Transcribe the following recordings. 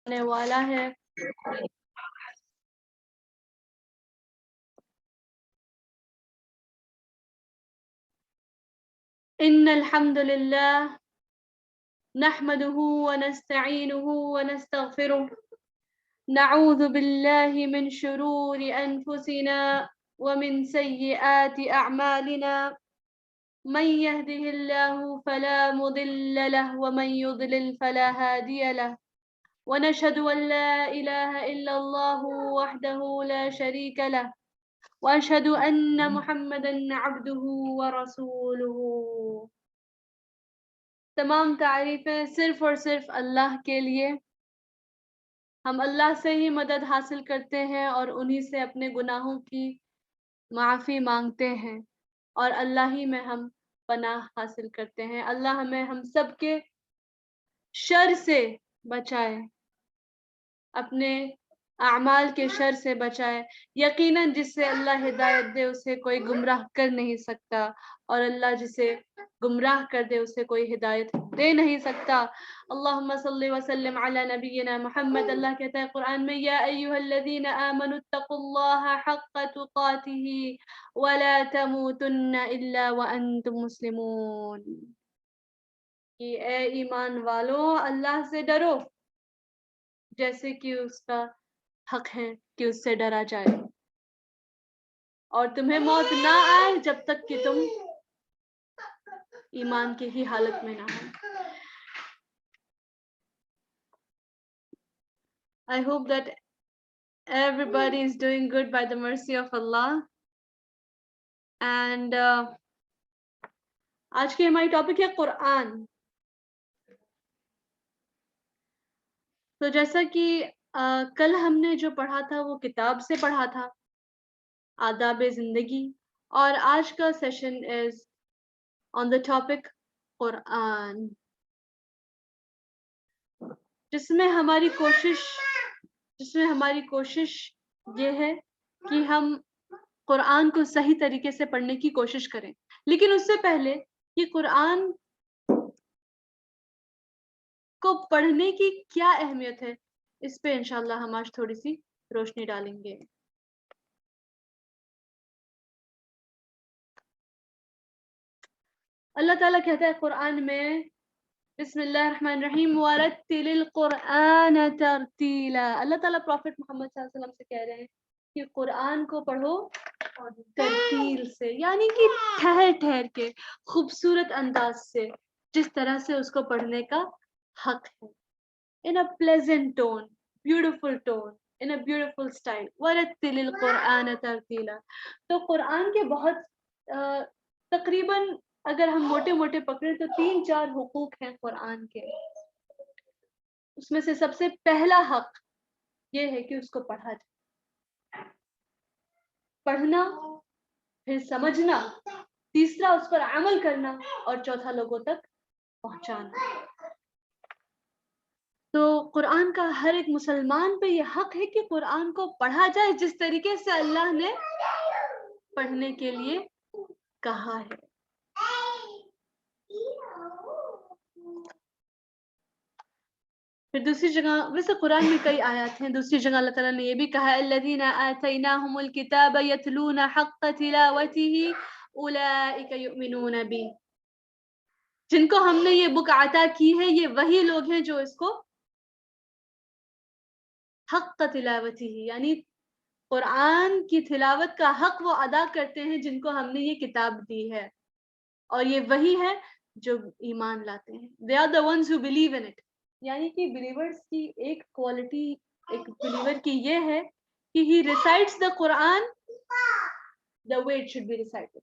आने वाला है। इन्नल हम्दुलिल्लाह नहमदुहु व नस्तईनुहु व नस्तगफिरुह नऊज़ु बिल्लाहि मिन शुरूरि अनफुसिना व मिन सय्यिआति अअमालिना मन यहदिहिल्लाहु फला मुदिल्ल लहु व मन युद्लिल फला हादिय लहु व नशहदु अन ला इलाहा इल्लल्लाहु वहदहु ला शरीक लहु व अशहदु अन्न मुहम्मदन अब्दुहु व रसूलुहु। तमाम तारीफें सिर्फ और सिर्फ अल्लाह के लिए। हम अल्लाह से ही मदद हासिल करते हैं और उन्हीं से अपने गुनाहों की माफ़ी मांगते हैं और अल्लाह ही में हम पनाह हासिल करते हैं। अल्लाह हमें हम सब के शर से बचाए, अपने अमाल के शर से बचाए। यकीनन जिससे अल्लाह हिदायत दे उसे कोई गुमराह कर नहीं सकता और अल्लाह जिसे गुमराह कर दे उसे कोई हिदायत दे नहीं सकता। अल्लाहुम्मा सल्लि व सल्लिम अला नबिय्यिना मुहम्मद। अल्लाह कहता है कुरान में, या अय्युहल्लज़ीना आमनुत्तकुल्लाहा हक़्क़ तुक़ातिही व ला तमूतुन्ना इल्ला व अंतुम मुस्लिमून। कि ए ईमान वालों, अल्लाह से डरो जैसे कि उसका हक है कि उससे डरा जाए, और तुम्हें मौत ना आए जब तक कि तुम ईमान की ही हालत में ना हो। I hope that everybody is doing good by the mercy of Allah. And आज की हमारी टॉपिक है कुरान। तो जैसा कि कल हमने जो पढ़ा था वो किताब से पढ़ा था, आदाब जिंदगी, और आज का session is on the topic Quran, जिसमें हमारी कोशिश ये है कि हम कुरान को सही तरीके से पढ़ने की कोशिश करें। लेकिन उससे पहले कि कुरान को पढ़ने की क्या अहमियत है, इस पे इंशाल्लाह हम आज थोड़ी सी रोशनी डालेंगे। अल्लाह ताला कहता है कुरान में, बिस्मिल्लाहिर्रहमानिर्रहीम, वरत्तिलिल कुरान तरतीला। अल्लाह ताला प्रॉफिट मोहम्मद सल्लल्लाहु अलैहि वसल्लम से कह रहे हैं कि कुरान को पढ़ो तरतील से, यानी कि ठहर ठहर के, खूबसूरत अंदाज से, जिस तरह से उसको पढ़ने का हक है, in a pleasant tone, beautiful tone, in a beautiful style. वरत्तिलिल Quran तरतीला। तो कुरान के बहुत तकरीबन अगर हम मोटे मोटे पकड़े तो 3-4 हुकूक हैं कुरान के। उसमें से सबसे पहला हक ये है कि उसको पढ़ा जाए। पढ़ना, फिर समझना, तीसरा उस पर अमल करना, और चौथा लोगों तक पहुंचाना। तो कुरान का हर एक मुसलमान पे ये हक है कि कुरान को पढ़ा जाए जिस तरीके से अल्लाह ने पढ़ने के लिए कहा है। फिर दूसरी जगह, वैसे कुरान में कई आयत हैं, दूसरी जगह अल्लाह ताला ने ये भी कहा है, अल्लज़ीना आतैनाहुमुल किताब यतलूना हक़्क़ तिलावतिही उलाइका युमिनूना बि। जिनको हमने ये बुक अता की है, ये वही लोग हैं जो इसको हक़्क़ तिलावतिही, यानी कुरान की तिलावत का हक वो अदा करते हैं जिनको हमने ये किताब दी है, और ये वही है जो ईमान लाते हैं। They are the ones who believe in it. यानी कि बिलीवर्स की एक क्वालिटी, एक बिलीवर की ये है कि he recites the Quran the way it should be recited,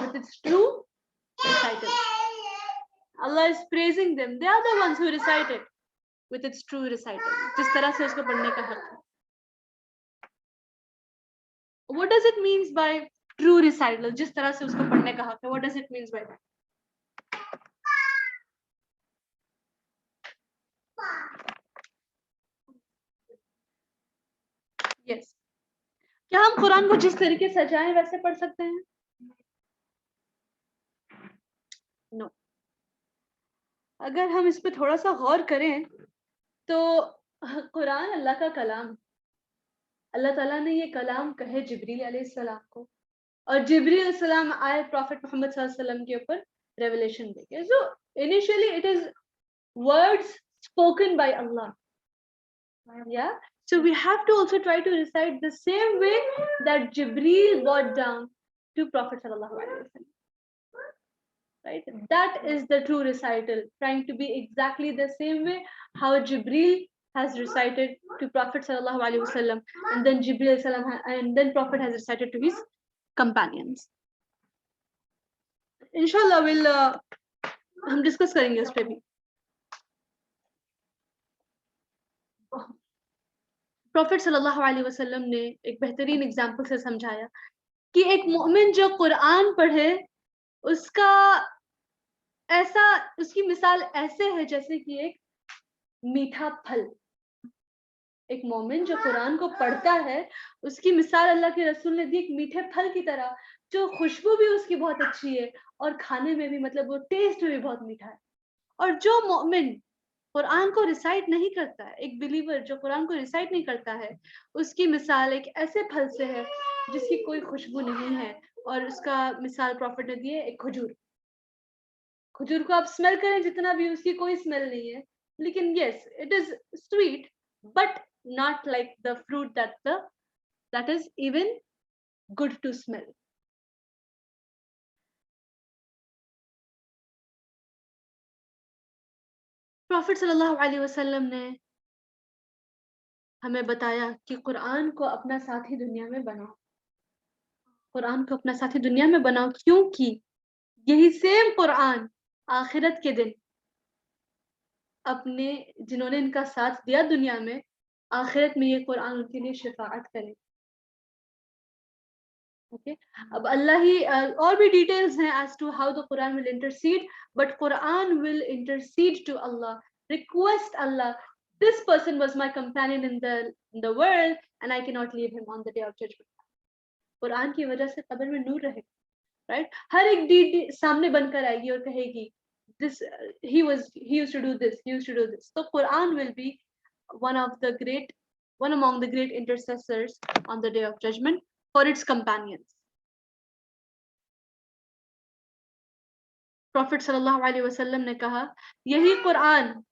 with its true recital. Allah is praising them. They are the ones who recite it with its true recital, जिस तरह से उसको पढ़ने का हक है। What does it means by true recital? जिस तरह से उसको पढ़ने का हक है, what does it means by that? Yes. क्या हम कुरान को जिस तरीके से सजाएं वैसे पढ़ सकते हैं? No. अगर हम इस पे थोड़ा सा गौर करें तो कुरान अल्लाह का कलाम, अल्लाह ताला ने ये कलाम कहे जिब्रील अलैहिस्सलाम को, और जिब्रील अलैहिस्सलाम आए प्रॉफिट मोहम्मद सल्लल्लाहु अलैहि वसल्लम के ऊपर रेवलेशन देके। So initially it is words spoken by Allah. Yeah. So we have to also try to recite the same way that Jibreel brought down to Prophet sallallahu alaihi wasallam. Right. That is the true recital, trying to be exactly the same way how Jibreel has recited to Prophet sallallahu alaihi wasallam, and then Jibreel salam, and then Prophet has recited to his companions. Inshallah, we'll हम discuss करेंगे उस पे भी। Profit सल्लल्लाहु अलैहि वसल्लम ने एक बेहतरीन एग्जाम्पल से समझाया कि एक मोमिन जो कुरान पढ़े उसका ऐसा, उसकी मिसाल ऐसे है जैसे कि एक मीठा फल। एक मोमिन जो कुरान को पढ़ता है उसकी मिसाल अल्लाह के रसूल ने दी एक मीठे फल की तरह, जो खुशबू भी उसकी बहुत अच्छी है और खाने में भी मतलब वो टेस्ट में भी बहुत मीठा है। और जो मोमिन कुरान को रिसाइट नहीं करता है, एक बिलीवर जो कुरान को रिसाइट नहीं करता है, उसकी मिसाल एक ऐसे फल से है जिसकी कोई खुशबू नहीं है, और उसका मिसाल प्रॉफिट ने दी है एक खजूर। खजूर को आप स्मेल करें जितना भी, उसकी कोई स्मेल नहीं है, लेकिन yes it is sweet but not like the fruit that is even good to smell. Prophet सल्लल्लाहु अलैहि वसल्लम ने हमें बताया कि कुरान को अपना साथी दुनिया में बनाओ, कुरान को अपना साथी दुनिया में बनाओ, क्योंकि यही सेम कुरान आखिरत के दिन अपने जिन्होंने इनका साथ दिया दुनिया में, आखिरत में ये कुरान उनके लिए शफाअत करे। ओके, अब अल्लाह ही और भी डिटेल्स हैं as to how the Quran will intercede, but Quran will intercede to Allah, request Allah, this person was my companion in the world and I cannot leave him on the day of judgment. Quran की वजह से कब्र में नूर रहेगा, right? हर एक deed सामने बनकर आएगी और कहेगी this he used to do this, he used to do this. So Quran will be one among the great intercessors on the day of judgment for its companions. Prophet sallallahu alaihi wasallam ने कहा, यही कुरान,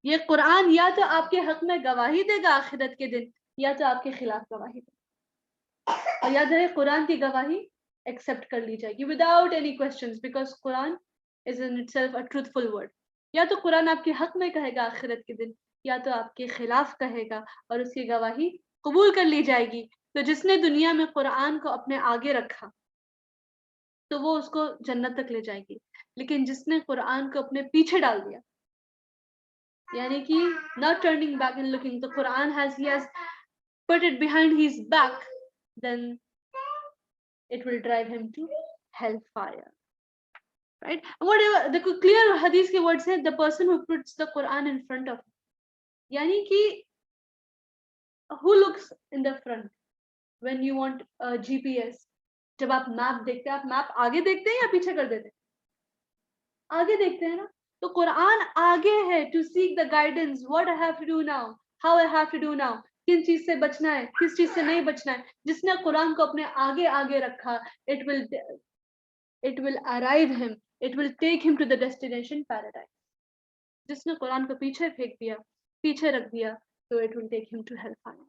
ये कुरान या तो आपके हक में गवाही देगा आखिरत के दिन, या तो आपके खिलाफ गवाही देगा। और याद रहे कुरान की गवाही एक्सेप्ट कर ली जाएगी without any questions, because Quran is in itself a truthful word. या तो कुरान आपके हक में कहेगा आखिरत के दिन, या तो आपके खिलाफ कहेगा और उसकी गवाही कबूल कर ली जाएगी। तो जिसने दुनिया में कुरान को अपने आगे रखा तो वो उसको जन्नत तक ले जाएगी, लेकिन जिसने कुरान को अपने पीछे डाल दिया, यानी कि not turning back and looking, the Quran he has put it behind his back, then it will drive him to hellfire. Right? Whatever the clear hadith के words हैं, the person who puts the Quran in front of him, यानी कि who looks in the front when you want GPS, जब आप map देखते हैं, आप map आगे देखते हैं या पीछे कर देते हैं? आगे देखते हैं ना। तो कुरान आगे है to seek the guidance, what I have to do now, how I have to do now, किन चीज से बचना है, किस चीज से नहीं बचना है। जिसने कुरान को अपने आगे आगे रखा, it will arrive him, it will take him to the destination paradise. जिसने कुरान को पीछे फेंक दिया, पीछे रख दिया, तो it will take him to hellfire.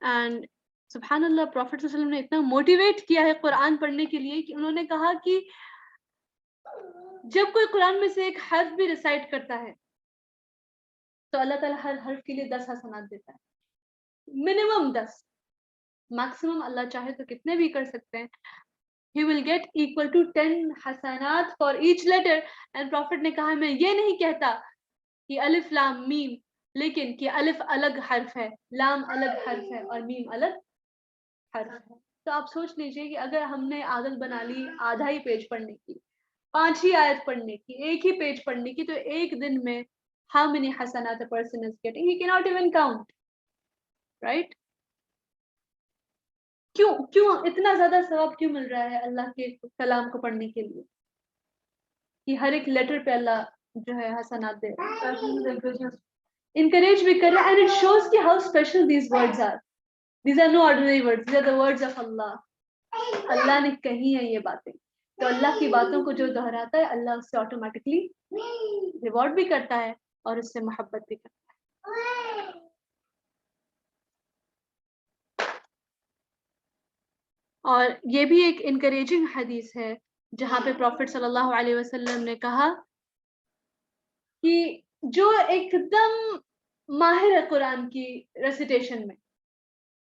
And सुब्हानअल्लाह, प्रॉफिट सल्लल्लाहु अलैहि वसल्लम ने इतना मोटिवेट किया है कुरान पढ़ने के लिए कि उन्होंने कहा कि जब कोई कुरान में से एक हर्फ भी रिसाइट करता है तो अल्लाह ताला हर हर्फ के लिए 10 हसनात देता है, मिनिमम 10, मैक्सिमम अल्लाह चाहे तो कितने भी कर सकते हैं। He will get equal to 10 Hasnat for each letter. And profit ने कहा, मैं ये नहीं कहता कि अलिफ लाम मीम, लेकिन कि अलिफ अलग हर्फ है, लाम अलग हर्फ है और मीम अलग हर्फ है। तो आप सोच लीजिए कि अगर हमने आदत बना ली आधा ही पेज पढ़ने की, 5 ही आयत पढ़ने की, 1 ही पेज पढ़ने की, तो एक दिन में how many hasanat a person is getting, he cannot even count, right? क्यों इतना ज्यादा सवाब क्यों मिल रहा है अल्लाह के कलाम को पढ़ने के लिए? कि हर एक लेटर पे अल्लाह जो है हसनात दे रहा है, encourage भी कर रहा है, and it shows कि how special these words are. These are no ordinary words, these are the words of Allah. अल्लाह ने कही है ये बातें, तो अल्लाह की बातों को जो दोहराता है अल्लाह उससे ऑटोमेटिकली रिवॉर्ड भी करता है और उससे मोहब्बत भी करता है। और ये भी एक इनकरेजिंग हदीस है जहाँ पे प्रॉफिट सल्लल्लाहु अलैहि वसल्लम ने कहा कि जो एकदम माहिर है कुरान की रेसिटेशन में,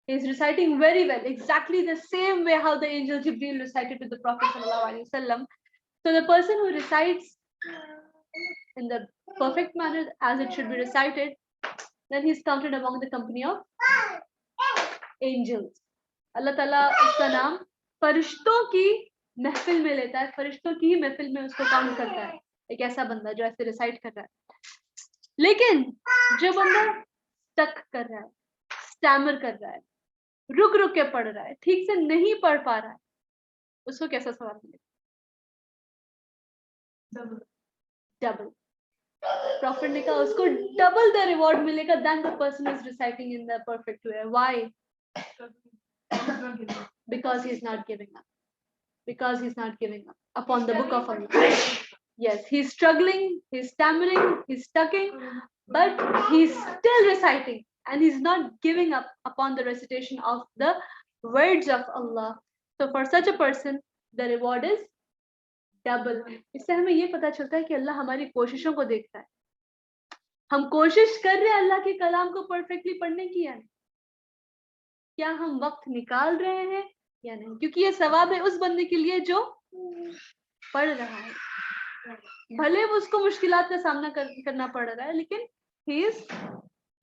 he is reciting very well, exactly the same way how the angel Jibreel recited to the Prophet sallallahu alaihi wasallam. So the person who recites in the perfect manner as it should be recited, then he is counted among the company of angels. Allah Taala उसका नाम फरिश्तों की महफिल में लेता है, फरिश्तों की ही महफिल में उसको काउंट करता है, एक ऐसा बंदा जो ऐसे रिसाइट कर रहा है। लेकिन जो बंदा स्टक कर रहा है, स्टैमर कर रहा है, रुक रुक के पढ़ रहा है, ठीक से नहीं पढ़ पा रहा है, उसको कैसा सवाब मिलेगा? डबल। प्रॉफिट ने कहा उसको डबल द रिवॉर्ड मिलेगा then the person is reciting in the perfect way. Why? Because he is not giving up, because he's not giving up upon the book of Allah. Yes, he's struggling, he's stammering, he's stucking, but he's still reciting and he's not giving up upon the recitation of the words of Allah. So for such a person the reward is double. इससे हमें ये पता चलता है कि अल्लाह हमारी कोशिशों को देखता है, हम कोशिश कर रहे हैं अल्लाह के कलाम को परफेक्टली पढ़ने की या नहीं, क्या हम वक्त निकाल रहे हैं या नहीं, क्योंकि ये सवाब है उस बंदे के लिए जो पढ़ रहा है, भले वो उसको मुश्किलात का सामना करना पड़ रहा है, लेकिन he is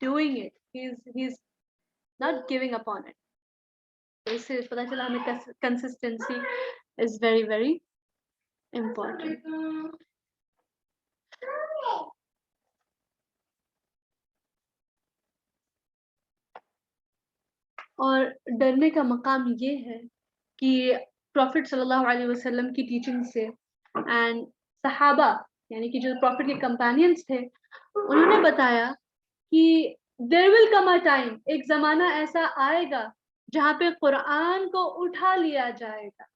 doing it, he is not giving up on it. तो इससे पता चला हमें consistency is very very important. और डरने का मकाम ये है कि प्रॉफिट सल्लल्लाहु अलैहि वसल्लम की टीचिंग से एंड सहाबा यानी कि जो प्रॉफिट के कंपेनियंस थे, उन्होंने बताया कि there will come a time, एक जमाना ऐसा आएगा जहाँ पे कुरान को उठा लिया जाएगा।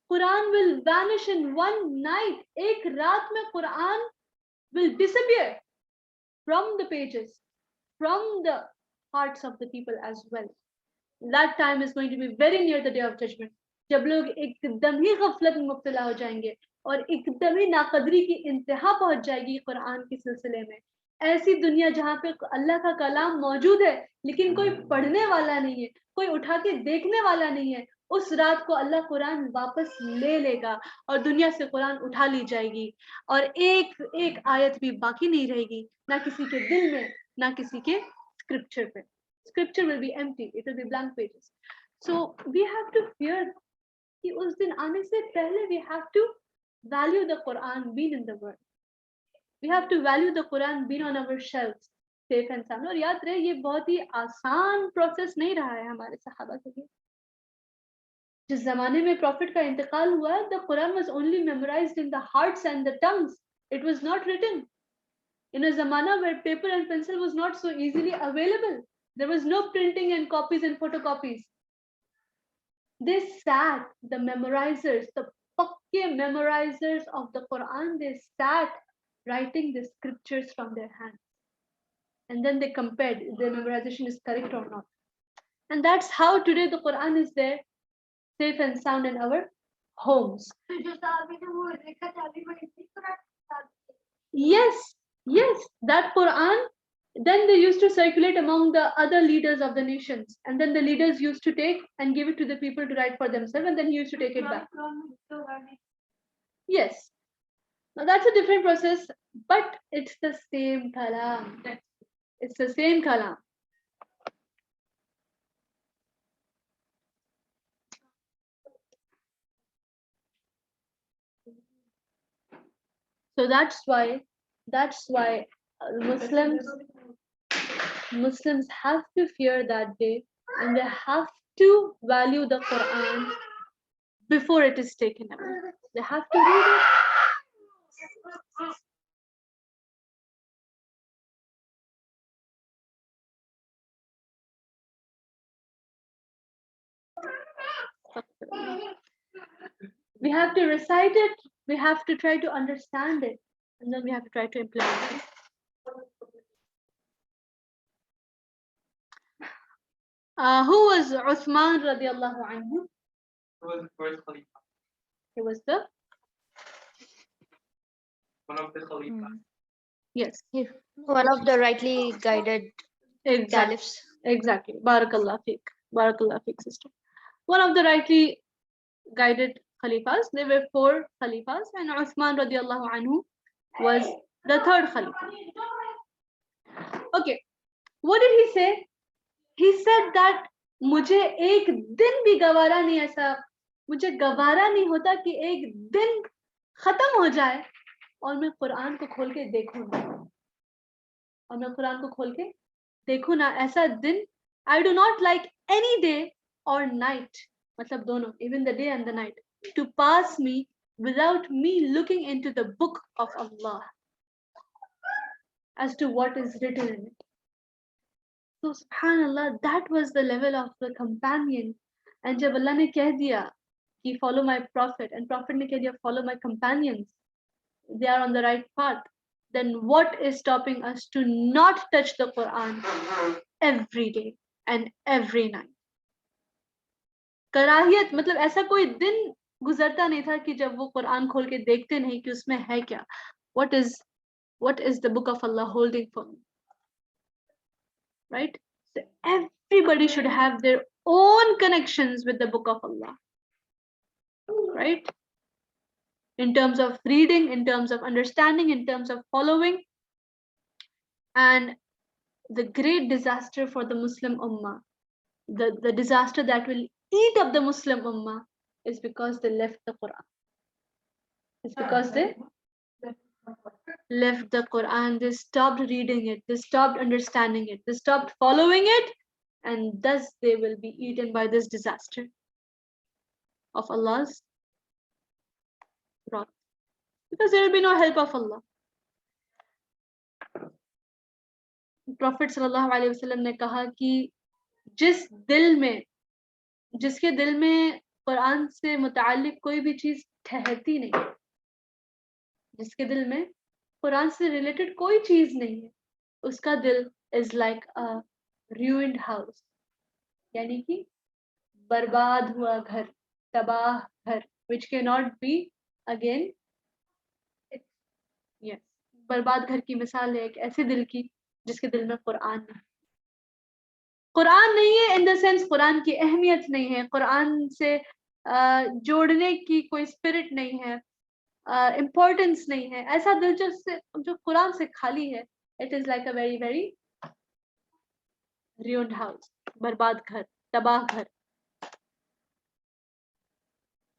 Quran will vanish in one night, एक रात में Quran will disappear from the pages, from the hearts of the people as well. That time is going to be very near the day of judgment, जब लोग एकदम ही गफलत में मुब्तला हो जाएंगे और एकदम ही नाकदरी की इंतहा पहुंच जाएगी कुरान के सिलसिले में। ऐसी दुनिया जहाँ पे अल्लाह का कलाम मौजूद है लेकिन कोई पढ़ने वाला नहीं है, कोई उठा के देखने वाला नहीं है, उस रात को अल्लाह कुरान वापस ले लेगा और दुनिया से कुरान उठा ली जाएगी और एक एक आयत भी बाकी नहीं रहेगी, ना किसी के दिल में ना किसी के scripture पे। Scripture will be empty, it will be blank pages. So we have to fear कि उस दिन आने से पहले we have to value the Quran being in the world. We have to value the Quran being on our shelves, safe and sound. और याद रहे ये बहुत ही आसान प्रोसेस नहीं रहा है हमारे सहाबा के लिए। जिस जमाने में प्रॉफिट का इंतकाल हुआ, the Quran was only memorized in the hearts and the tongues. It was not written. In a zamana where paper and pencil was not so easily available, there was no printing and copies and photocopies. They sat, the memorizers, the pakke memorizers of the Quran, they sat writing the scriptures from their hands. And then they compared if their memorization is correct or not. And that's how today the Quran is there, safe and sound in our homes. Yes, that Quran, then they used to circulate among the other leaders of the nations, and then the leaders used to take and give it to the people to write for themselves, and then he used to take it back. Yes, now that's a different process, but it's the same kalam. It's the same kalam. So that's why Muslims have to fear that day, and they have to value the Quran before it is taken away. They have to read it. We have to recite it, we have to try to understand it, and then we have to try to implement it. Who was Uthman radiallahu anhu? Who was the first Khalifa? He was the One of the Khalifa. yes. One of the rightly guided Exactly. caliphs. Exactly. Barakallah fiqh. Barakallah fiqh, sister. One of the rightly guided Khalifas. There were 4 Khalifas, and Uthman radiallahu anhu was the 3rd Khalifa. Okay. What did he say? He said that मुझे एक दिन भी गवारा नहीं, ऐसा मुझे गवारा नहीं होता कि एक दिन खत्म हो जाए और मैं कुरान को खोल के देखूं ना, और मैं कुरान को खोल के देखूं ना, ऐसा दिन. I do not like any day or night, मतलब दोनों, even the day and the night, to pass me without me looking into the book of Allah as to what is written in it. So subhanallah, that was the level of the companion. And जब Allah ने कह दिया कि follow my prophet, and prophet ने कह दिया follow my companions, they are on the right path, then what is stopping us to not touch the Quran every day and every night? कराहियत मतलब ऐसा कोई दिन गुजरता नहीं था कि जब वो कुरान खोल के देखते नहीं कि उसमें है क्या. What is the book of Allah holding for me? Right? So everybody should have their own connections with the book of Allah. Right? In terms of reading, in terms of understanding, in terms of following. And the great disaster for the Muslim Ummah, the disaster that will eat up the Muslim Ummah, is because they left the Quran. It's because they left the Quran, they stopped reading it, they stopped understanding it, they stopped following it, and thus they will be eaten by this disaster of Allah's wrath. Because there will be no help of Allah. Prophet sallallahu alaihi wasallam ने कहा कि जिसके दिल में कुरान से मुतालिक कोई भी चीज ठहरती नहीं, जिसके दिल में कुरान से रिलेटेड कोई चीज नहीं है, उसका दिल is like a ruined house, यानी कि बर्बाद हुआ घर, तबाह घर, which cannot be again. Yes, बर्बाद घर की मिसाल है एक ऐसे दिल की जिसके दिल में कुरान नहीं, कुरान नहीं है इन द सेंस कुरान की अहमियत नहीं है, कुरान से जोड़ने की कोई स्पिरिट नहीं है, इम्पोर्टेंस नहीं है, ऐसा दिल जो कुरान से खाली है, it is like a very very ruined house, बर्बाद घर, तबाह घर.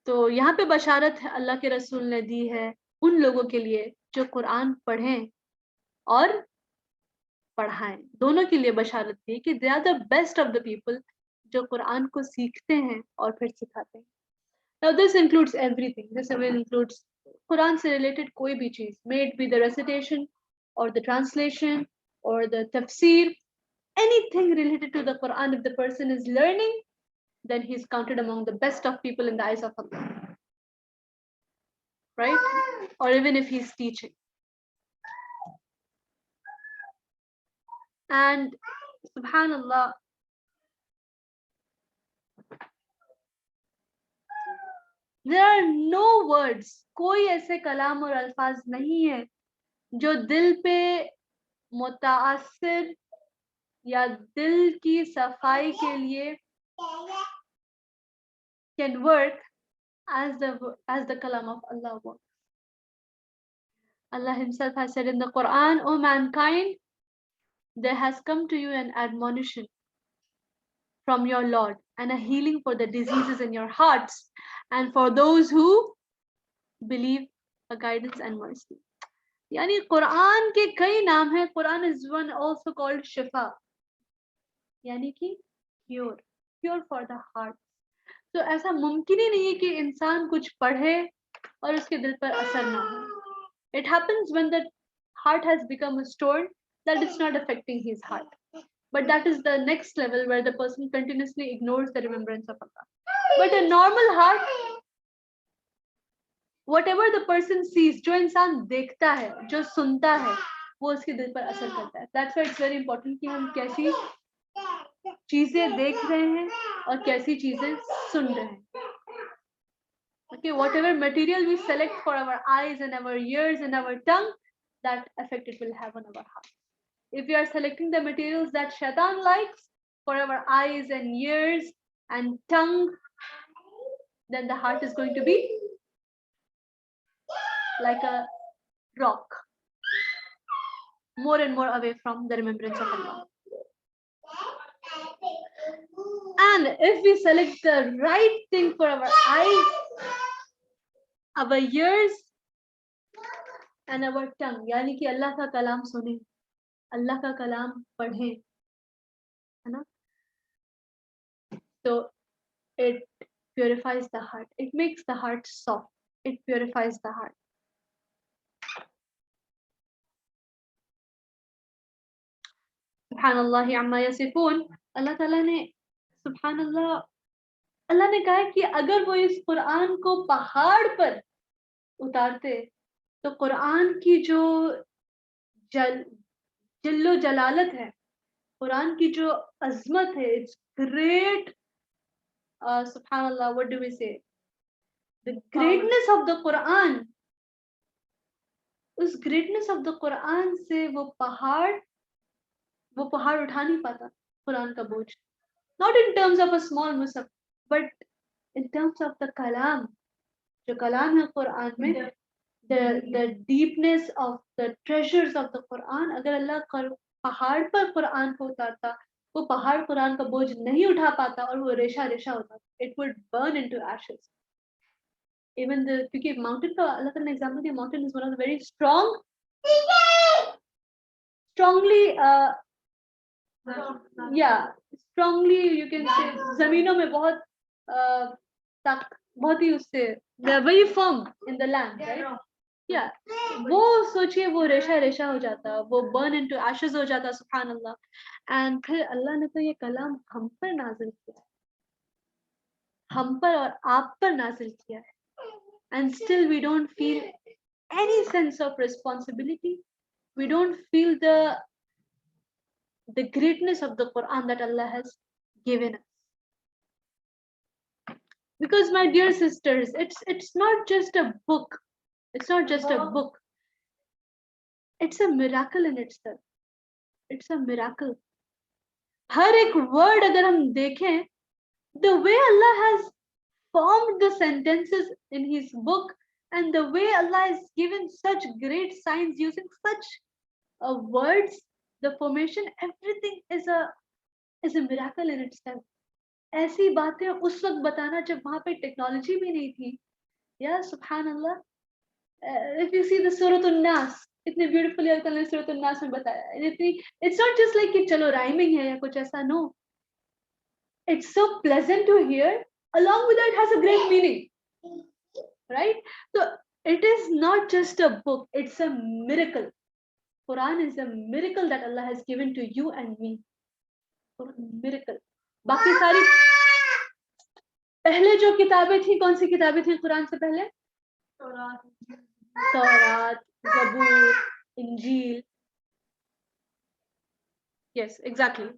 तो यहाँ पे बशारत है अल्लाह के रसूल ने दी है उन लोगों के लिए जो कुरान पढ़ें और पढ़ाएं, दोनों के लिए बशारत दी कि they are the best of the people जो कुरान को सीखते हैं और फिर सिखाते हैं. Now this includes everything. This includes Quran से related कोई भी चीज, may it be the recitation or the translation or the tafsir, anything related to the Quran. If the person is learning, then he is counted among the best of people in the eyes of Allah. Right? Or even if he is teaching. And subhanallah, there are no words, कोई ऐसे कलाम और अल्फाज नहीं है जो दिल पे मुतासिर या दिल की सफाई के लिए can work as the kalam of Allah works. Allah himself has said in the Quran, O mankind, there has come to you an admonition from your Lord and a healing for the diseases in your hearts, and for those who believe, a guidance and mercy. यानी कुरान के कई नाम हैं. Quran is one also called Shifa, यानी कि cure for the heart. तो ऐसा मुमकिन ही नहीं है कि इंसान कुछ पढ़े और उसके दिल पर असर ना हो। It happens when the heart has become a stone that it's not affecting his heart. But that is the next level where the person continuously ignores the remembrance of Allah. But a normal heart, whatever the person sees, जो इंसान देखता है, जो सुनता है, वो उसके दिल पर असर करता है. That's why it's very important कि हम कैसी चीजें देख रहे हैं और कैसी चीजें सुन रहे हैं. Okay, whatever material we select for our eyes and our ears and our tongue, that effect it will have on our heart. If we are selecting the materials that Shaitan likes for our eyes and ears and tongue, then the heart is going to be like a rock, more and more away from the remembrance of Allah. And if we select the right thing for our eyes, our ears, and our tongue, यानी कि अल्लाह का कलाम सुने, अल्लाह का कलाम पढ़े, है ना? So it purifies the heart. It makes the heart soft. It purifies the heart. Subhanallah amma yasifun. Allah Ta'ala ने Subhanallah, अल्लाह ने कहा कि अगर वो इस कुरान को पहाड़ पर उतारते तो कुरान की जो जिल्लो जलालत है, कुरान की जो अजमत है, it's great. Subhanallah, what do we say? The greatness of the Quran. उस greatness of the Quran से वो पहाड़ उठा नहीं पाता कुरान का बोझ. Not in terms of a small musaf, but in terms of the kalam. जो कलाम है कुरान में, the deepness of the treasures of the Quran, अगर अल्लाह पहाड़ पर कुरान को उतारता, वो पहाड़ कुरान का बोझ नहीं उठा पाता और वो रेशा रेशा होता. It would burn into ashes. Even क्योंकि mountain का अल्लाह ताला ने एग्जांपल दिया, mountain is one of the very strongly strongly you can say जमीनों में बहुत ही उससे they're very firm in the land, right? Yeah, वो सोचिए वो रेशा रेशा हो जाता, वो burn into ashes हो जाता. सुभान अल्लाह. And फिर अल्लाह ने तो ये कलाम हम पर नाजिल किया है, हम पर और आप पर नाजिल किया है, and still we don't feel any sense of responsibility. We don't feel the greatness of the Quran that Allah has given us. Because my dear sisters, it's not just a book. It's not just a book. It's a miracle in itself. It's a miracle. हर एक word अगर हम देखें, the way Allah has formed the sentences in His book and the way Allah has given such great signs using such words, the formation, everything is a miracle in itself. ऐसी बातें उस वक्त बताना जब वहाँ पे टेक्नोलॉजी भी नहीं थी. या सुभान अल्लाह. If you see the Surah An-Nas, इतने beautifully अल्लाह ने Surah An-Nas में बताया. It's not just like कि चलो rhyming है या कुछ ऐसा. No, it's so pleasant to hear. Along with that, it has a great meaning, right? So it is not just a book; it's a miracle. Quran is a miracle that Allah has given to you and me. Miracle. बाकी सारी पहले जो किताबें थी, कौन सी किताबें थी कुरान से पहले? तौरात, ज़बूर, इंजील. Yes, exactly.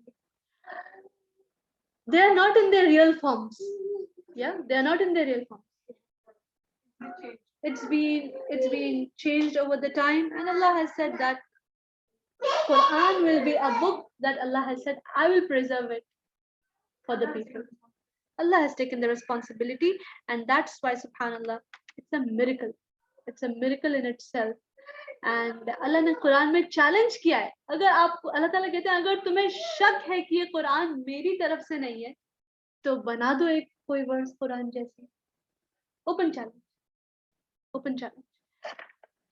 They are not in their real forms. Yeah, they are not in their real forms. It's been changed over the time, and Allah has said that Quran will be a book that Allah has said, I will preserve it for the people. Allah has taken the responsibility, and that's why, subhanallah, it's a miracle. It's a miracle in itself. And Allah ने कुरान में challenge किया है. अगर आप अल्लाह ताला कहते हैं अगर तुम्हें शक है कि ये कुरान मेरी तरफ से नहीं है, तो बना दो एक कोई वर्स कुरान जैसी. Open challenge. Open challenge.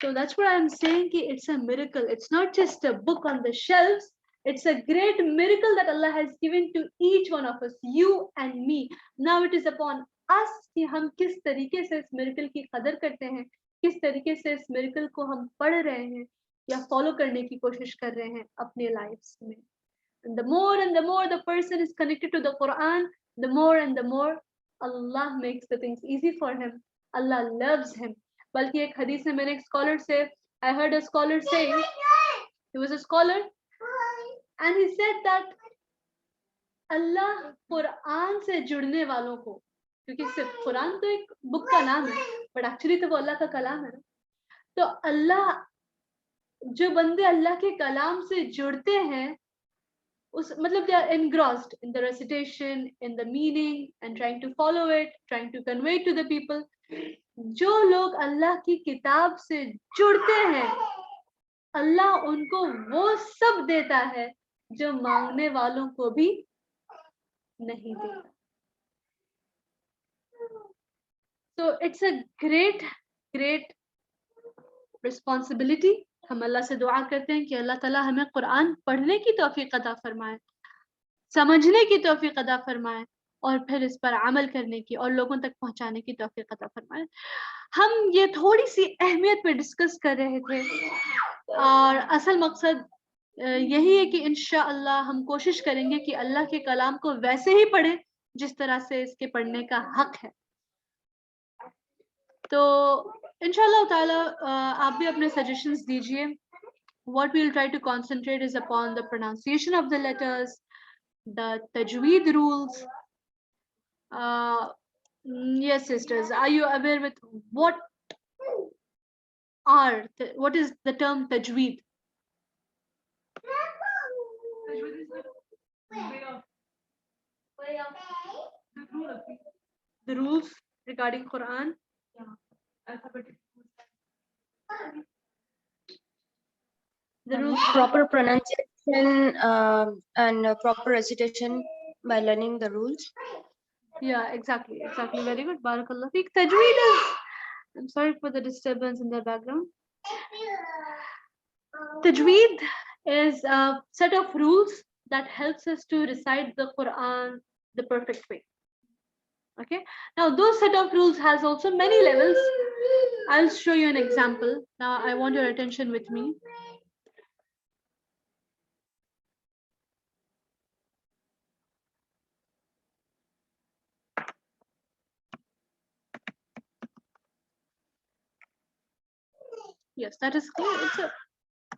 So that's what I'm saying. It's a miracle. It's not just a book on the shelves. It's a great miracle that Allah has given to each one of us, you and me. Now it is upon us कि हम किस तरीके से इस miracle की कदर करते हैं, किस तरीके से इस मिरेकल को हम पढ़ रहे हैं या फॉलो करने की कोशिश कर रहे हैं अपने लाइफ्स में. And the more the person is connected to the Quran, the more and the more Allah makes the things easy for him. Allah loves him. बल्कि एक हदीस में मैंने एक scholar से, I heard a scholar saying, he was a scholar, and he said that Allah Quran से जुड़ने वालों को, क्योंकि सिर्फ कुरान तो एक बुक का नाम है, बट एक्चुअली तो वो अल्लाह का कलाम है ना, तो अल्लाह जो बंदे अल्लाह के कलाम से जुड़ते हैं उस मतलब they are engrossed in the recitation, in the meaning and trying to follow it, trying to convey it to the people. जो लोग अल्लाह की किताब से जुड़ते हैं, अल्लाह उनको वो सब देता है जो मांगने वालों को भी नहीं देता. So it's a great responsibility. हम अल्लाह से दुआ करते हैं कि अल्लाह ताला हमें कुरान पढ़ने की तौफीक अता फरमाए, समझने की तौफीक अता फरमाए और फिर इस पर अमल करने की और लोगों तक पहुंचाने की तौफीक अता फरमाए. हम ये थोड़ी सी अहमियत पे डिस्कस कर रहे थे और असल मकसद यही है कि इंशाअल्लाह हम कोशिश करेंगे कि अल्लाह के कलाम को वैसे ही पढ़ें जिस तरह से इसके पढ़ने का हक है. तो इंशाअल्लाह ताला आप भी अपने सजेशंस दीजिए. What we'll try to concentrate is upon the pronunciation of the letters, the tajweed rules. Yes, sisters, are you aware with what is the term tajweed? The rules regarding Quran. The rules. Proper pronunciation and proper recitation by learning the rules. Yeah, exactly. Very good. Barakallah feek. Tajweed is, I'm sorry for the disturbance in the background. Tajweed is a set of rules that helps us to recite the Quran the perfect way. Okay. Now those set of rules has also many levels. I'll show you an example. Now I want your attention with me. Yes, that is clear.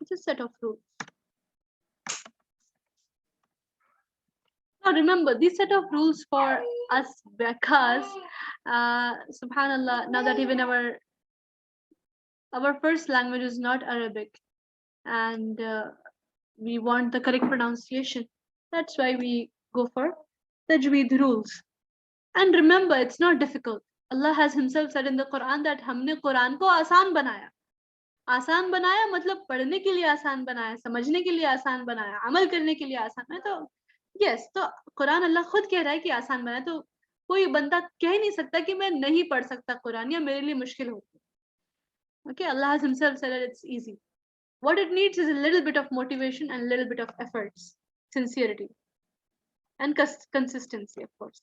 It's a set of rules. Now remember, these set of rules for us because, subhanallah, now that even our first language is not Arabic and we want the correct pronunciation, that's why we go for tajweed rules. And remember, it's not difficult. Allah has himself said in the Quran that हमने कुरान को आसान बनाया. आसान बनाया मतलब पढ़ने के लिए आसान बनाया, समझने के लिए आसान बनाया, अमल करने के लिए आसान बनाया. तो यस, तो कुरान अल्लाह खुद कह रहा है कि आसान बनाया, तो कोई बंदा कह नहीं सकता कि मैं नहीं पढ़ सकता कुरान या मेरे लिए मुश्किल होगी. Okay, Allah has himself said that it's easy. What it needs is a little bit of motivation and a little bit of efforts, sincerity and consistency, of course.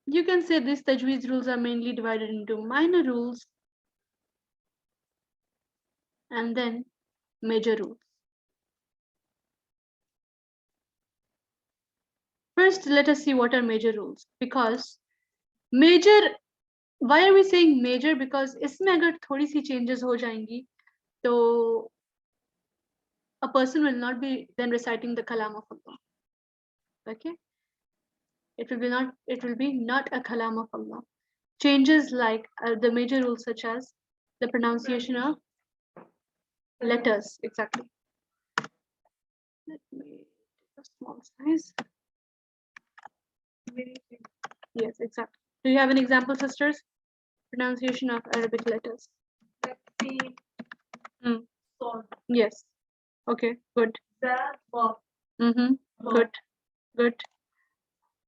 You can say these tajweed rules are mainly divided into minor rules and then major rules. First, let us see what are major rules, because major, why are we saying major? Because इसमें अगर थोड़ी सी changes हो जाएंगी तो a person will not be then reciting the kalam of Allah. Okay, it will be not a kalam of Allah. Changes like the major rules such as the pronunciation of letters. Exactly. Let me take a small size. Yes, exactly. Do you have an example, sisters? Pronunciation of Arabic letters. Yes. Okay, good. Good.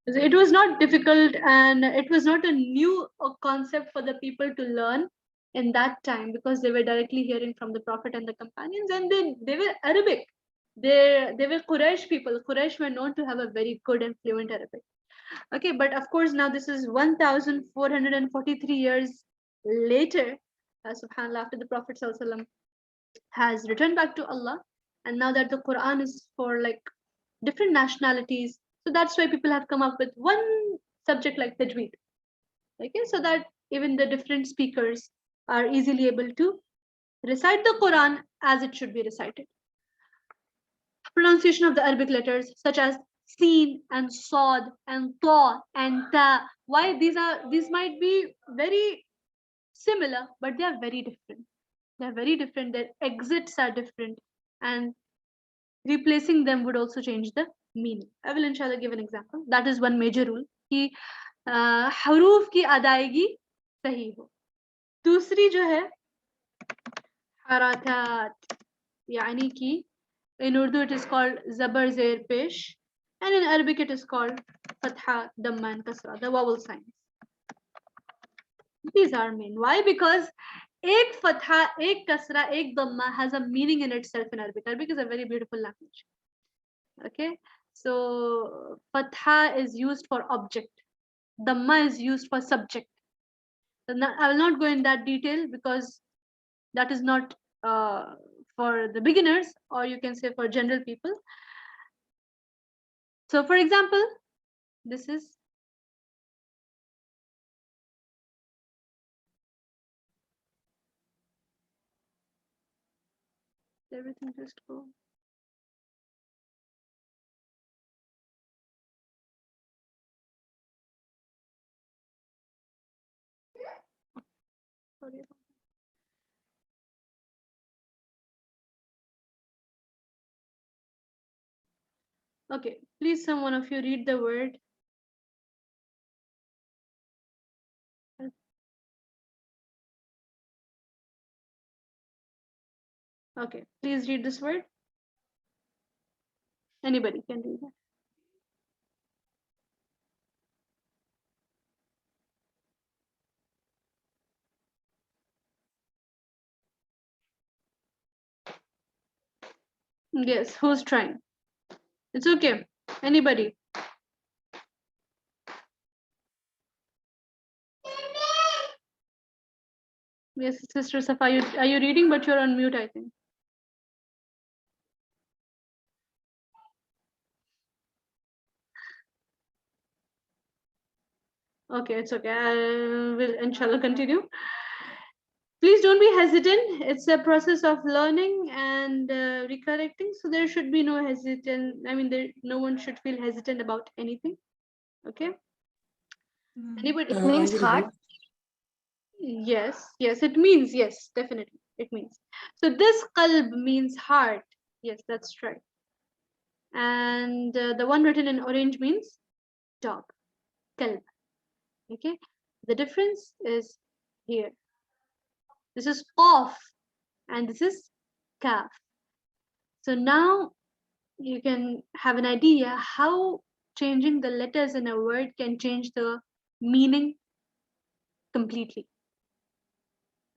It was not difficult and it was not a new concept for the people to learn in that time because they were directly hearing from the Prophet and the companions and they were Arabic. They were Quraysh people. Quraysh were known to have a very good and fluent Arabic. Okay, but of course now this is 1443 years later, subhanallah, after the Prophet ﷺ has returned back to Allah, and now that the Quran is for like different nationalities, so that's why people have come up with one subject like tajweed. Okay, so that even the different speakers are easily able to recite the Quran as it should be recited. Pronunciation of the Arabic letters such as Seen and Sod and Ta and Ta. Why these might be very similar, but they are very different. They are very different. Their exits are different, and replacing them would also change the meaning. I will inshallah give an example. That is one major rule कि हरूफ की अदायगी सही हो. दूसरी जो है हरकत, यानी कि in Urdu it is called zabar zair pesh, and in Arabic it is called fatha, damma and kasra, the vowel signs. These are main. Why? Because ek fatha, ek kasra, ek damma has a meaning in itself in Arabic. Arabic is a very beautiful language. Okay, so fatha is used for object, damma is used for subject. I will not go in that detail because that is not for the beginners, or you can say for general people. So for example, this is everything just go. Sorry. Okay, please someone of you read the word. Okay, please read this word. Anybody can read that. Yes, who's trying? It's okay. Anybody? Yes, Sister Safa, are you reading? But you're on mute, I think. Okay, it's okay. I will inshallah continue. Please don't be hesitant. It's a process of learning and recorrecting. So there should be no hesitant. I mean, no one should feel hesitant about anything. Okay. Anybody? It means heart. Yes, yes, it means, yes, definitely. It means. So this qalb means heart. Yes, that's right. And the one written in orange means dog, kalb. Okay. The difference is here. This is qaf and this is kaf. So now you can have an idea how changing the letters in a word can change the meaning completely.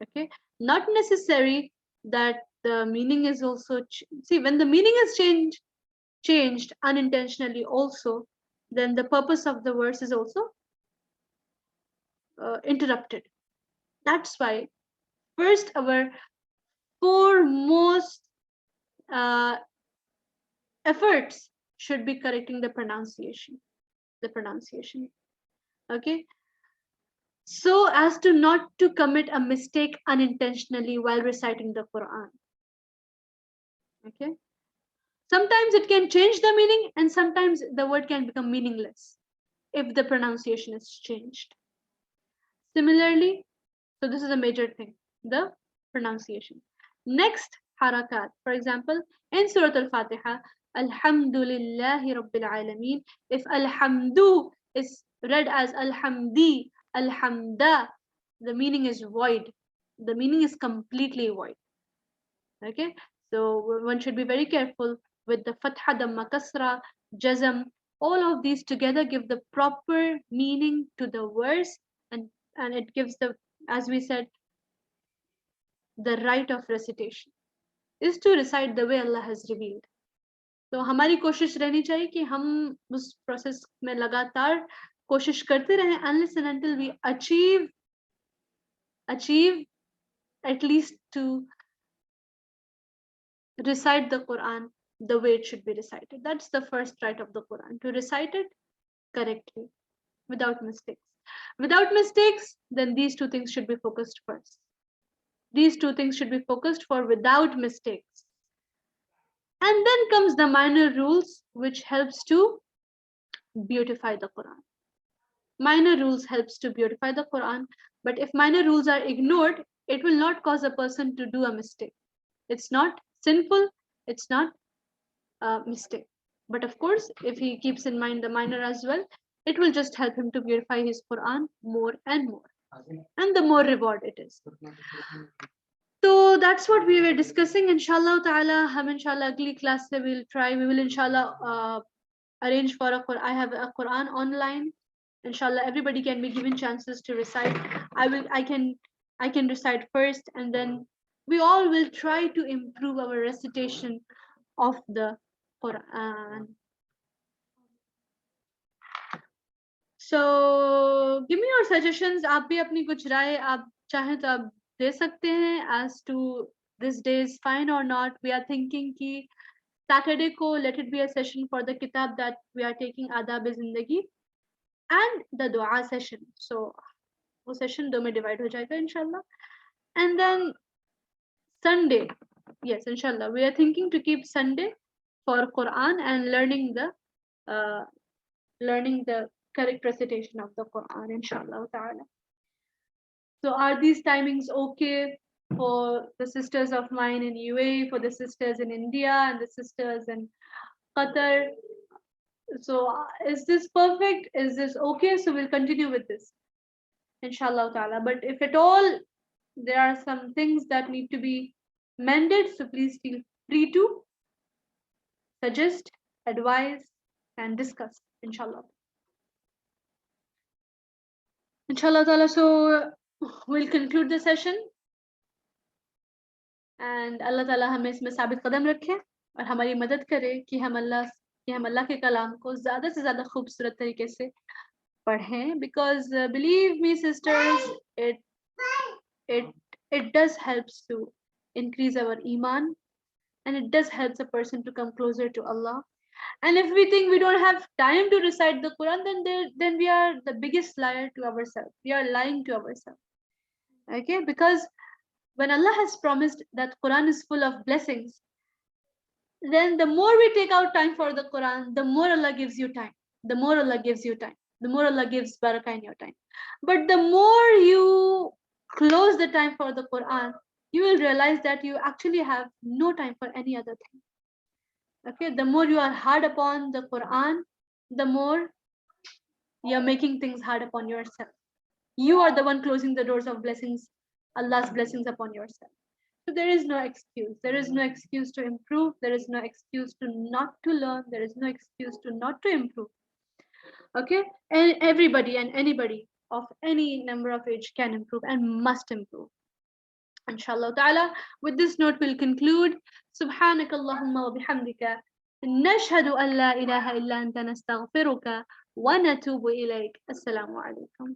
Okay, not necessary that the meaning is also see when the meaning is changed unintentionally also, then the purpose of the verse is also interrupted. That's why first our foremost efforts should be correcting the pronunciation. Okay, so as to not to commit a mistake unintentionally while reciting the Quran. Okay, sometimes it can change the meaning and sometimes the word can become meaningless if the pronunciation is changed. Similarly, so this is a major thing, the pronunciation. Next, harakat. For example, in Surah Al-Fatiha, Alhamdulillahi Rabbil Alameen, if Alhamdu is read as Alhamdi, Alhamda, the meaning is void. The meaning is completely void. Okay, so one should be very careful with the Fatha, Damma, Kasra, Jazm. All of these together give the proper meaning to the verse, and it gives the, as we said, the right of recitation is to recite the way Allah has revealed. तो हमारी कोशिश रहनी चाहिए कि हम उस process में लगातार कोशिश करते रहें unless and until we achieve at least to recite the Quran the way it should be recited. That's the first right of the Quran, to recite it correctly, without mistakes. Without mistakes, then these two things should be focused first. These two things should be focused for without mistakes. And then comes the minor rules, which helps to beautify the Quran. Minor rules helps to beautify the Quran, but if minor rules are ignored, it will not cause a person to do a mistake. It's not sinful, it's not a mistake. But of course, if he keeps in mind the minor as well, it will just help him to beautify his Quran more and more. And the more reward it is. So that's what we were discussing. Inshallah ta'ala, hum inshallah agli class se we'll try. We will inshallah arrange for I have a Quran online. Inshallah, everybody can be given chances to recite. I can recite first, and then we all will try to improve our recitation of the Quran. So give me your suggestions. आप भी अपनी कुछ राय आप चाहें तो आप दे सकते हैं as to this day is fine or not. We are thinking कि Saturday को let it be a session for the kitab that we are taking Adab-e-Zindagi and the dua session. So वो session दो में divide हो जाएगा inshallah. And then Sunday, yes inshallah, we are thinking to keep Sunday for Quran and learning the correct recitation of the Quran inshallah ta'ala. So are these timings okay for the sisters of mine in UAE, for the sisters in India and the sisters in Qatar? So is this perfect? Is this okay? So we'll continue with this inshallah ta'ala. But if at all there are some things that need to be mended, so please feel free to suggest, advise and discuss inshallah. Inshallah ta'ala, so we'll conclude the session and Allah ta'ala हमें इसमें साबित कदम रखे और हमारी मदद करे कि हम अल्लाह के कलाम को ज़्यादा से ज़्यादा खूबसूरत तरीके से पढ़ें, because believe me sisters, it does helps to increase our iman and it does helps a person to come closer to Allah. And if we think we don't have time to recite the Quran, then we are the biggest liar to ourselves. We are lying to ourselves. Okay, because when Allah has promised that Quran is full of blessings, then the more we take out time for the Quran, the more Allah gives you time. The more Allah gives you time. The more Allah gives barakah in your time. But the more you close the time for the Quran, you will realize that you actually have no time for any other thing. Okay, the more you are hard upon the Quran, the more you're making things hard upon yourself. You are the one closing the doors of blessings, Allah's blessings upon yourself. So there is no excuse. There is no excuse to improve. There is no excuse to not to learn. There is no excuse to not to improve. Okay, and everybody and anybody of any number of age can improve and must improve. Inshallah ta'ala, with this note we'll conclude. Subhanak Allahumma wa bihamdika nashhadu an la ilaha illa anta nastaghfiruka wa natubu ilayk. Assalamu alaikum.